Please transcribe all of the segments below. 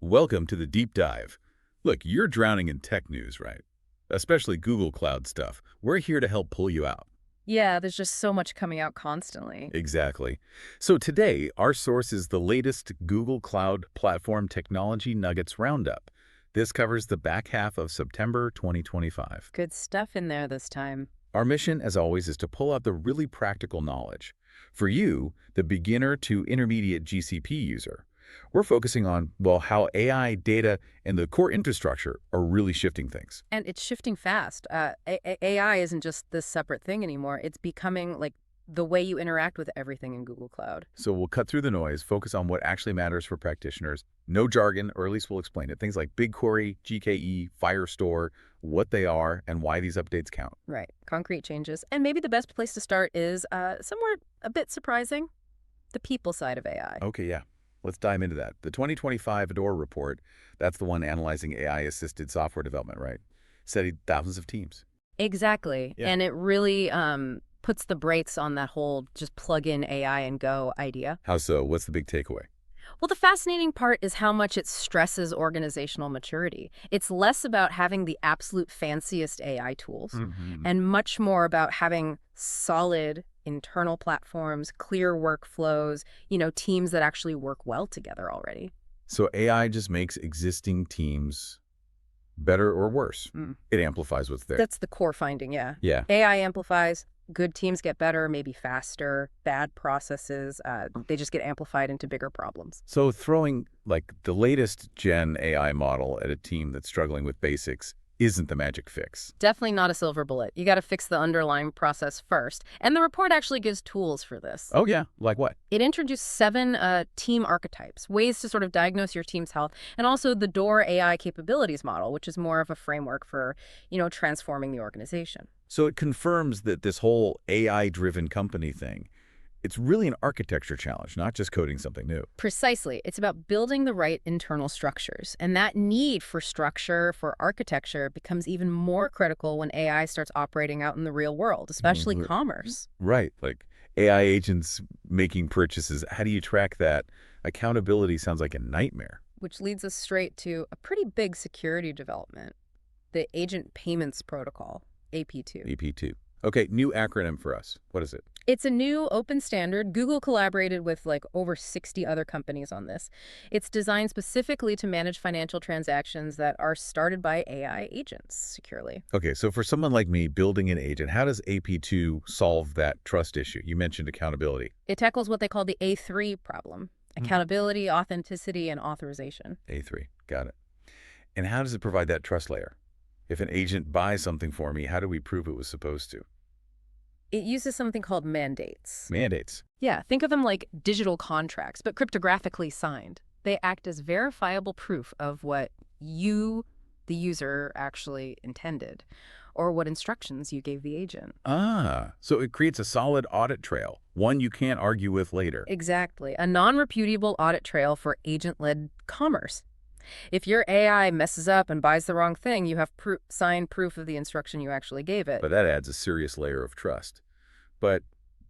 Welcome to the deep dive. Look, you're drowning in tech news, right? Especially Google Cloud stuff. We're here to help pull you out. Yeah, there's just so much coming out constantly. Exactly. So today, our source is the latest Google Cloud Platform Technology Nuggets Roundup. This covers the back half of September 2025. Good stuff in there this time. Our mission, as always, is to pull out the really practical knowledge. For you, the beginner to intermediate GCP user, we're focusing on, well, how AI, data, and the core infrastructure are really shifting things. And it's shifting fast. AI isn't just this separate thing anymore. It's becoming like the way you interact with everything in Google Cloud. So we'll cut through the noise, focus on what actually matters for practitioners. No jargon, or at least we'll explain it. Things like BigQuery, GKE, Firestore, what they are, and why these updates count. Right. Concrete changes. And maybe the best place to start is somewhere a bit surprising, the people side of AI. Okay, yeah. Let's dive into that. The 2025 DORA report, that's the one analyzing AI-assisted software development, right? Studied thousands of teams. Exactly. Yeah. And it really puts the brakes on that whole just plug in AI and go idea. How so? What's the big takeaway? Well, the fascinating part is how much it stresses organizational maturity. It's less about having the absolute fanciest AI tools and much more about having solid internal platforms, clear workflows, teams that actually work well together already. So AI just makes existing teams better or worse. It amplifies what's there. That's the core finding, yeah. Yeah. AI amplifies, good teams get better, maybe faster, bad processes, they just get amplified into bigger problems. So throwing like the latest Gen AI model at a team that's struggling with basics isn't the magic fix. Definitely not a silver bullet. You got to fix the underlying process first. And the report actually gives tools for this. Oh yeah, like what? It introduced 7 team archetypes, ways to sort of diagnose your team's health, and also the DORA AI capabilities model, which is more of a framework for, transforming the organization. So it confirms that this whole AI-driven company thing, it's really an architecture challenge, not just coding something new. Precisely. It's about building the right internal structures. And that need for structure, for architecture, becomes even more critical when AI starts operating out in the real world, especially commerce. Right, like AI agents making purchases. How do you track that? Accountability sounds like a nightmare. Which leads us straight to a pretty big security development, the Agent Payments Protocol, AP2. AP2. Okay, new acronym for us. What is it? It's a new open standard. Google collaborated with over 60 other companies on this. It's designed specifically to manage financial transactions that are started by AI agents securely. Okay, so for someone like me building an agent, how does AP2 solve that trust issue? You mentioned accountability. It tackles what they call the A3 problem, accountability, authenticity, and authorization. A3, got it. And how does it provide that trust layer? If an agent buys something for me, how do we prove it was supposed to? It uses something called mandates. Mandates. Yeah, think of them like digital contracts, but cryptographically signed. They act as verifiable proof of what you, the user, actually intended, or what instructions you gave the agent. Ah, so it creates a solid audit trail, one you can't argue with later. Exactly. A non-reputable audit trail for agent-led commerce. If your AI messes up and buys the wrong thing, you have signed proof of the instruction you actually gave it. But that adds a serious layer of trust. But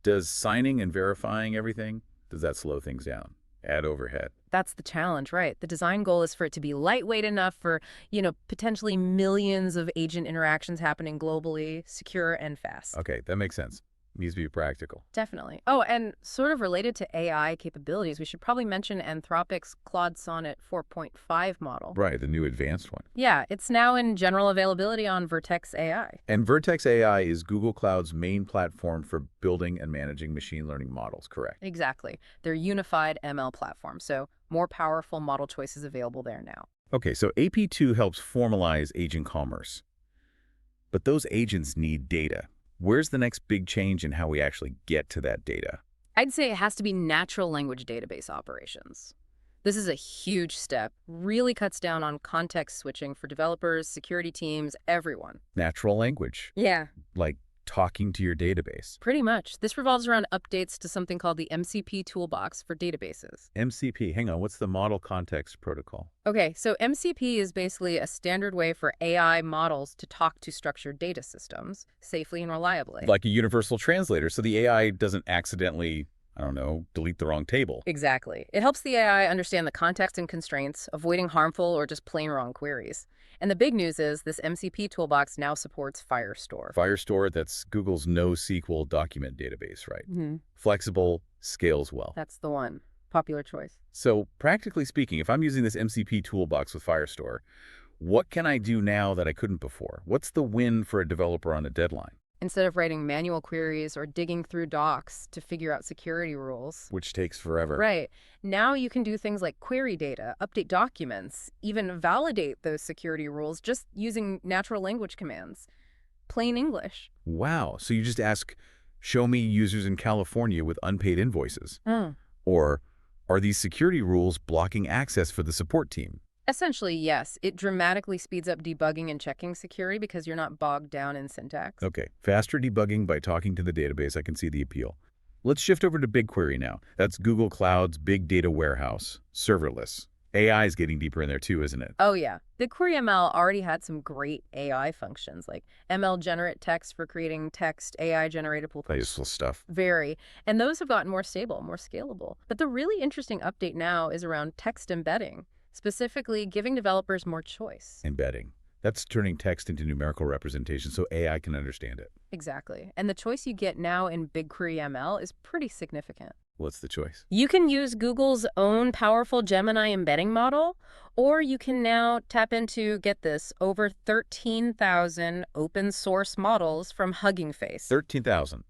does signing and verifying everything, does that slow things down? Add overhead? That's the challenge, right? The design goal is for it to be lightweight enough for, potentially millions of agent interactions happening globally, secure and fast. Okay, that makes sense. Needs to be practical. Definitely. Oh, and sort of related to AI capabilities, we should probably mention Anthropic's Claude Sonnet 4.5 model. Right, the new advanced one. Yeah, it's now in general availability on Vertex AI. And Vertex AI is Google Cloud's main platform for building and managing machine learning models, correct? Exactly. They're unified ML platform, so more powerful model choices available there now. Okay, so AP2 helps formalize agent commerce. But those agents need data. Where's the next big change in how we actually get to that data? I'd say it has to be natural language database operations. This is a huge step, really cuts down on context switching for developers, security teams, everyone. Natural language, Yeah, like talking to your database. pretty much. This revolves around updates to something called the MCP toolbox for databases. MCP, hang on, what's the Model Context Protocol? Okay, so MCP is basically a standard way for AI models to talk to structured data systems safely and reliably. Like a universal translator, so the AI doesn't accidentally I don't know, delete the wrong table. Exactly. It helps the AI understand the context and constraints, avoiding harmful or just plain wrong queries. And the big news is this MCP toolbox now supports Firestore. Firestore, that's Google's NoSQL document database, right? Mm-hmm. Flexible, scales well. That's the one. Popular choice. So practically speaking, if I'm using this MCP toolbox with Firestore, what can I do now that I couldn't before? What's the win for a developer on a deadline? Instead of writing manual queries or digging through docs to figure out security rules. Which takes forever. Right. Now you can do things like query data, update documents, even validate those security rules just using natural language commands. Plain English. Wow. So you just ask, show me users in California with unpaid invoices. Mm. Or, are these security rules blocking access for the support team? Essentially, yes. It dramatically speeds up debugging and checking security because you're not bogged down in syntax. Okay, faster debugging by talking to the database. I can see the appeal. Let's shift over to BigQuery now. That's Google Cloud's big data warehouse, serverless. AI is getting deeper in there too, isn't it? Oh, yeah. BigQuery ML already had some great AI functions, like ML generate text for creating text, AI generatable. Useful stuff. Very. And those have gotten more stable, more scalable. But the really interesting update now is around text embedding, specifically giving developers more choice. Embedding. That's turning text into numerical representation so AI can understand it. Exactly. And the choice you get now in BigQuery ML is pretty significant. What's the choice? You can use Google's own powerful Gemini embedding model, or you can now tap into, get this, over 13,000 open source models from Hugging Face. 13,000.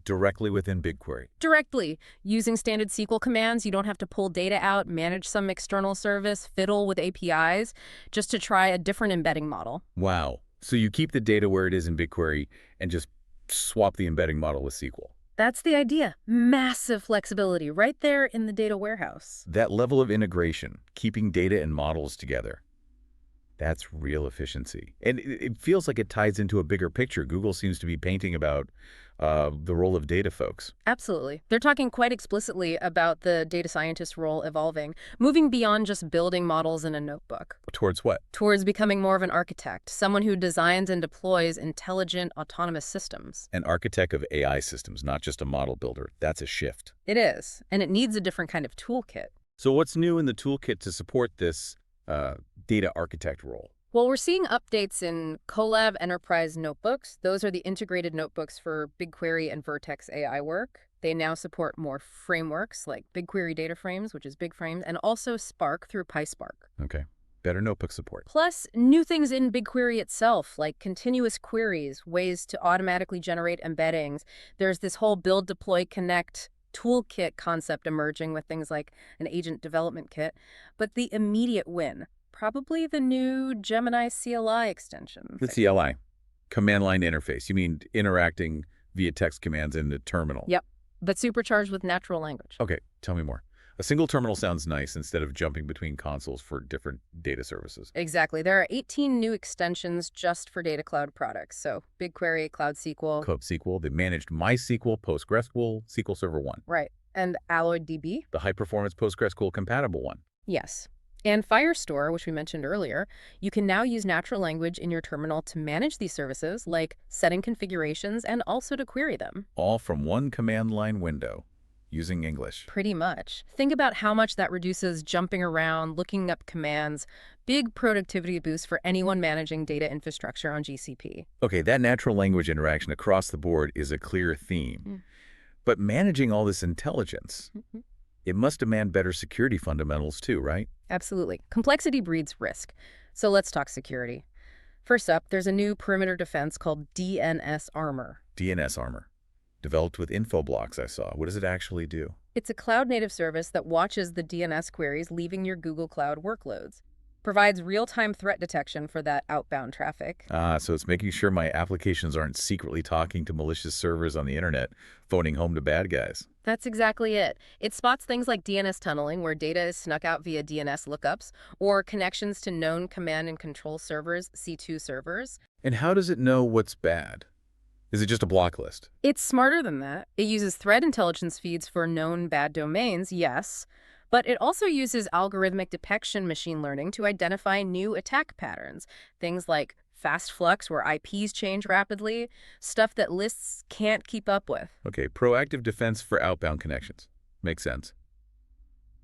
Directly within BigQuery. Directly. Using standard SQL commands, you don't have to pull data out, manage some external service, fiddle with APIs, just to try a different embedding model. Wow. So you keep the data where it is in BigQuery and just swap the embedding model with SQL. That's the idea. Massive flexibility right there in the data warehouse. That level of integration, keeping data and models together, that's real efficiency. And it feels like it ties into a bigger picture. Google seems to be painting about the role of data folks. Absolutely. They're talking quite explicitly about the data scientist role evolving, moving beyond just building models in a notebook. Towards what? Towards becoming more of an architect, someone who designs and deploys intelligent, autonomous systems. An architect of AI systems, not just a model builder. That's a shift. It is, and it needs a different kind of toolkit. So what's new in the toolkit to support this data architect role? Well, we're seeing updates in Colab Enterprise notebooks. Those are the integrated notebooks for BigQuery and Vertex AI work. They now support more frameworks like BigQuery Data Frames, which is BigFrames, and also Spark through PySpark. Okay. Better notebook support. Plus, new things in BigQuery itself, like continuous queries, ways to automatically generate embeddings. There's this whole build, deploy, connect toolkit concept emerging with things like an agent development kit. But the immediate win, probably the new Gemini CLI extension. The CLI, command line interface. You mean interacting via text commands in the terminal? Yep, but supercharged with natural language. Okay, tell me more. A single terminal sounds nice instead of jumping between consoles for different data services. Exactly. There are 18 new extensions just for Data Cloud products. So BigQuery, Cloud SQL. Cloud SQL, the managed MySQL, PostgreSQL, SQL Server 1. Right. And AlloyDB. The high-performance PostgreSQL compatible one. Yes. And Firestore, which we mentioned earlier, you can now use natural language in your terminal to manage these services, like setting configurations and also to query them. All from one command line window, using English. Pretty much. Think about how much that reduces jumping around, looking up commands. Big productivity boost for anyone managing data infrastructure on GCP. Okay, that natural language interaction across the board is a clear theme. But managing all this intelligence, it must demand better security fundamentals too, right? Absolutely. Complexity breeds risk. So let's talk security. First up, there's a new perimeter defense called DNS Armor. DNS Armor. Developed with Infoblox, I saw. What does it actually do? It's a cloud-native service that watches the DNS queries leaving your Google Cloud workloads. Provides real-time threat detection for that outbound traffic. So it's making sure my applications aren't secretly talking to malicious servers on the internet, phoning home to bad guys. That's exactly it. It spots things like DNS tunneling, where data is snuck out via DNS lookups, or connections to known command and control servers, C2 servers. And how does it know what's bad? Is it just a block list? It's smarter than that. It uses threat intelligence feeds for known bad domains, yes, but it also uses algorithmic detection machine learning to identify new attack patterns, things like fast flux where IPs change rapidly, stuff that lists can't keep up with. Okay, proactive defense for outbound connections. Makes sense.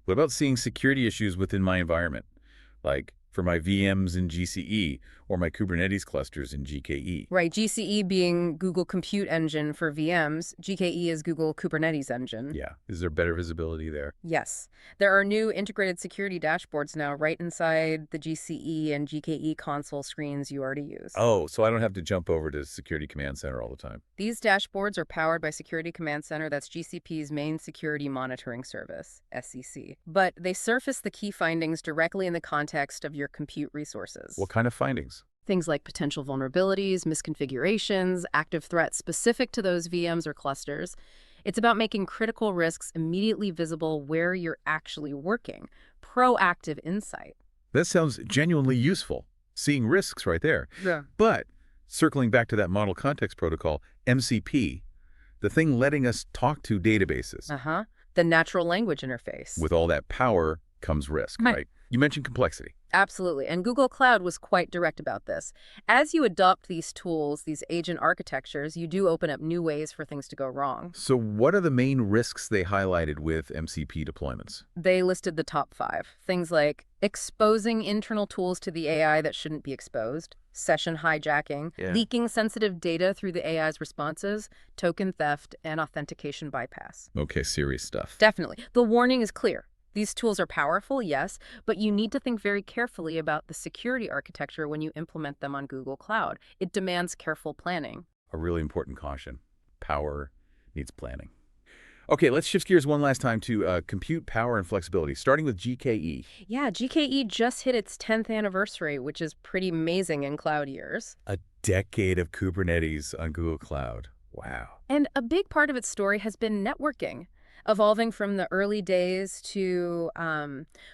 What about seeing security issues within my environment? Like for my VMs in GCE or my Kubernetes clusters in GKE? Right, GCE being Google Compute Engine for VMs, GKE is Google Kubernetes Engine. Yeah. Is there better visibility there? Yes. There are new integrated security dashboards now right inside the GCE and GKE console screens you already use. Oh, so I don't have to jump over to Security Command Center all the time. These dashboards are powered by Security Command Center, that's GCP's main security monitoring service, SEC. But they surface the key findings directly in the context of your compute resources. What kind of findings? Things like potential vulnerabilities, misconfigurations, active threats specific to those VMs or clusters. It's about making critical risks immediately visible where you're actually working. Proactive insight. That sounds genuinely useful. Seeing risks right there. Yeah. But circling back to that Model Context Protocol, MCP, the thing letting us talk to databases. The natural language interface. With all that power comes risk, right? You mentioned complexity. Absolutely. And Google Cloud was quite direct about this. As you adopt these tools, these agent architectures, you do open up new ways for things to go wrong. So what are the main risks they highlighted with MCP deployments? They listed the top 5. Things like exposing internal tools to the AI that shouldn't be exposed, session hijacking, leaking sensitive data through the AI's responses, token theft, and authentication bypass. Okay, serious stuff. Definitely. The warning is clear. These tools are powerful, yes, but you need to think very carefully about the security architecture when you implement them on Google Cloud. It demands careful planning. A really important caution. Power needs planning. Okay, let's shift gears one last time to compute power and flexibility, starting with GKE. Yeah, GKE just hit its 10th anniversary, which is pretty amazing in cloud years. A decade of Kubernetes on Google Cloud. Wow. And a big part of its story has been networking. Evolving from the early days to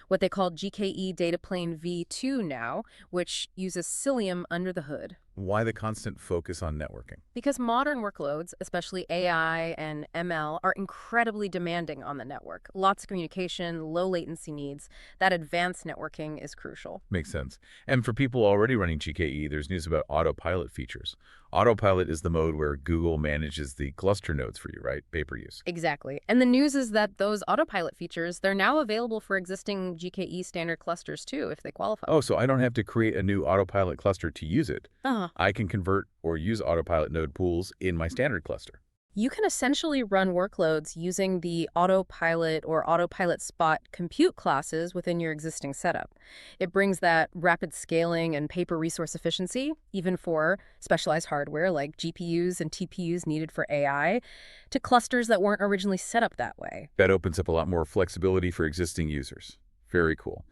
what they call GKE Data Plane V2 now, which uses Cilium under the hood. Why the constant focus on networking? Because modern workloads, especially AI and ML, are incredibly demanding on the network. Lots of communication, low latency needs. That advanced networking is crucial. Makes sense. And for people already running GKE, there's news about Autopilot features. Autopilot is the mode where Google manages the cluster nodes for you, right? Pay-per-use. Exactly. And the news is that those Autopilot features, they're now available for existing GKE standard clusters too, if they qualify. Oh, so I don't have to create a new Autopilot cluster to use it. I can convert or use Autopilot node pools in my standard cluster. You can essentially run workloads using the Autopilot or Autopilot Spot compute classes within your existing setup. It brings that rapid scaling and pay-per-resource efficiency, even for specialized hardware like GPUs and TPUs needed for AI, to clusters that weren't originally set up that way. That opens up a lot more flexibility for existing users. Very cool.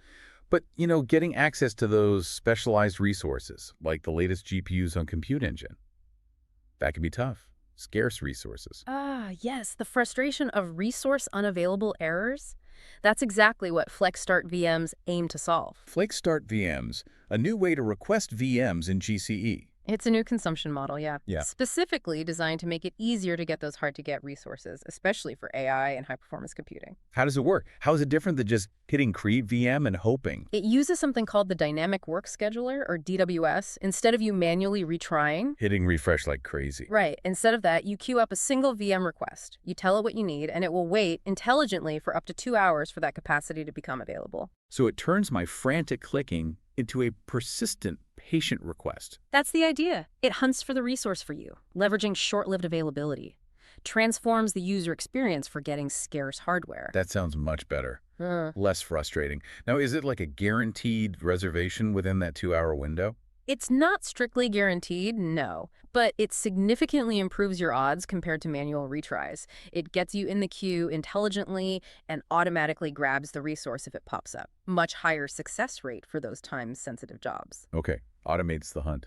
But, you know, getting access to those specialized resources, like the latest GPUs on Compute Engine, that can be tough. Scarce resources. Yes, the frustration of resource unavailable errors. That's exactly what FlexStart VMs aim to solve. FlexStart VMs, a new way to request VMs in GCE. It's a new consumption model, yeah. Yeah. Specifically designed to make it easier to get those hard-to-get resources, especially for AI and high-performance computing. How does it work? How is it different than just hitting create VM and hoping? It uses something called the Dynamic Work Scheduler, or DWS, instead of you manually retrying. Hitting refresh like crazy. Right. Instead of that, you queue up a single VM request. You tell it what you need, and it will wait intelligently for up to 2 hours for that capacity to become available. So it turns my frantic clicking into a persistent, patient request. That's the idea. It hunts for the resource for you, leveraging short-lived availability. Transforms the user experience for getting scarce hardware. That sounds much better. Less frustrating. Now, is it like a guaranteed reservation within that 2-hour window? It's not strictly guaranteed, no, but it significantly improves your odds compared to manual retries. It gets you in the queue intelligently and automatically grabs the resource if it pops up. Much higher success rate for those time-sensitive jobs. Okay, automates the hunt.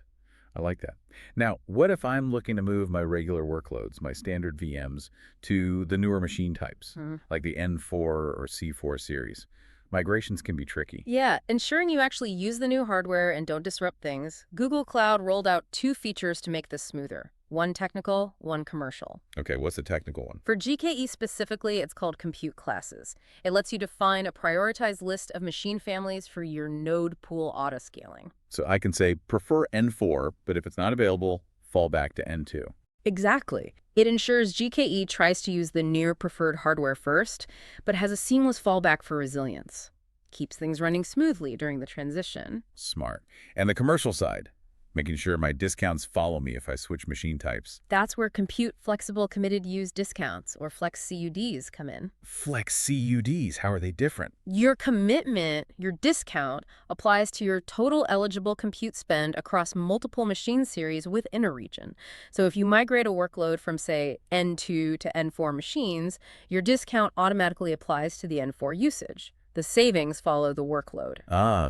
I like that. Now, what if I'm looking to move my regular workloads, my standard VMs, to the newer machine types, like the N4 or C4 series? Migrations can be tricky. Yeah, ensuring you actually use the new hardware and don't disrupt things, Google Cloud rolled out 2 features to make this smoother. One technical, one commercial. Okay, what's the technical one? For GKE specifically, it's called compute classes. It lets you define a prioritized list of machine families for your node pool autoscaling. So I can say prefer N4, but if it's not available, fall back to N2. Exactly. It ensures GKE tries to use the near preferred hardware first, but has a seamless fallback for resilience. Keeps things running smoothly during the transition. Smart. And the commercial side, making sure my discounts follow me if I switch machine types. That's where compute flexible committed use discounts, or flex CUDs, come in. Flex CUDs, how are they different? Your commitment, your discount, applies to your total eligible compute spend across multiple machine series within a region. So if you migrate a workload from, say, N2 to N4 machines, your discount automatically applies to the N4 usage. The savings follow the workload.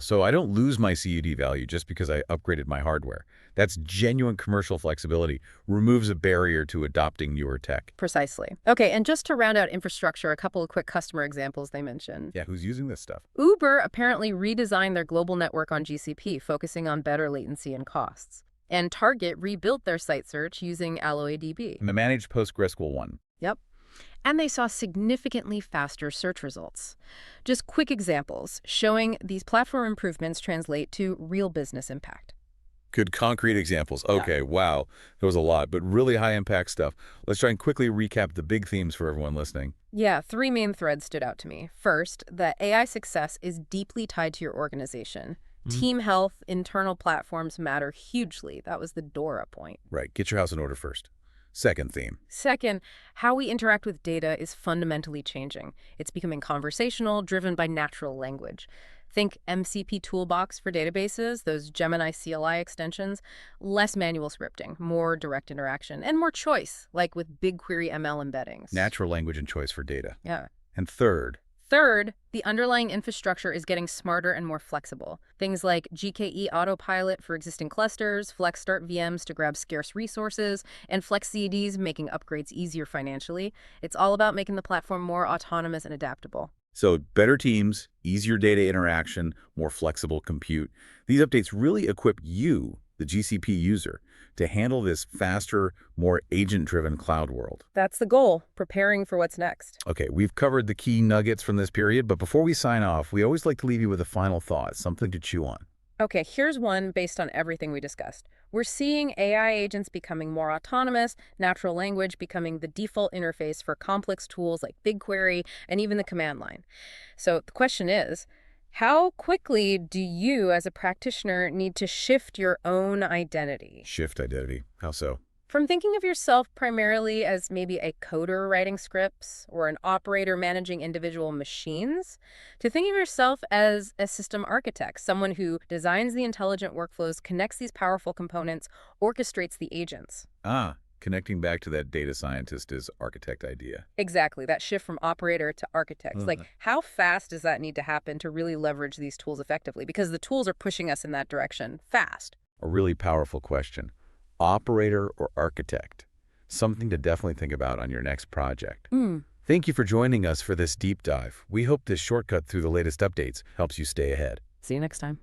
So I don't lose my CUD value just because I upgraded my hardware. That's genuine commercial flexibility, removes a barrier to adopting newer tech. Precisely. Okay, and just to round out infrastructure, a couple of quick customer examples they mentioned. Yeah, who's using this stuff? Uber apparently redesigned their global network on GCP, focusing on better latency and costs. And Target rebuilt their site search using AlloyDB. And the managed PostgreSQL one. Yep. And they saw significantly faster search results. Just quick examples showing these platform improvements translate to real business impact. Good concrete examples. Okay, wow. That was a lot, but really high-impact stuff. Let's try and quickly recap the big themes for everyone listening. Yeah, 3 main threads stood out to me. First, that AI success is deeply tied to your organization. Team health, internal platforms matter hugely. That was the DORA point. Right, get your house in order first. Second theme. Second, how we interact with data is fundamentally changing. It's becoming conversational, driven by natural language. Think MCP toolbox for databases, those Gemini CLI extensions, less manual scripting, more direct interaction, and more choice, like with BigQuery ML embeddings. Natural language and choice for data. Yeah. And third, the underlying infrastructure is getting smarter and more flexible. Things like GKE Autopilot for existing clusters, Flex Start VMs to grab scarce resources, and Flex CDs making upgrades easier financially. It's all about making the platform more autonomous and adaptable. So better teams, easier data interaction, more flexible compute. These updates really equip you, the GCP user, to handle this faster, more agent-driven cloud world. That's the goal, preparing for what's next. Okay, we've covered the key nuggets from this period, but before we sign off, we always like to leave you with a final thought, something to chew on. Okay, here's one based on everything we discussed. We're seeing AI agents becoming more autonomous, natural language becoming the default interface for complex tools like BigQuery and even the command line. So the question is, how quickly do you, as a practitioner, need to shift your own identity? Shift identity. How so? From thinking of yourself primarily as maybe a coder writing scripts or an operator managing individual machines, to thinking of yourself as a system architect, someone who designs the intelligent workflows, connects these powerful components, orchestrates the agents. Connecting back to that data scientist is architect idea. Exactly, that shift from operator to architect. Like, how fast does that need to happen to really leverage these tools effectively? Because the tools are pushing us in that direction fast. A really powerful question. Operator or architect? Something to definitely think about on your next project. Thank you for joining us for this deep dive. We hope this shortcut through the latest updates helps you stay ahead. See you next time.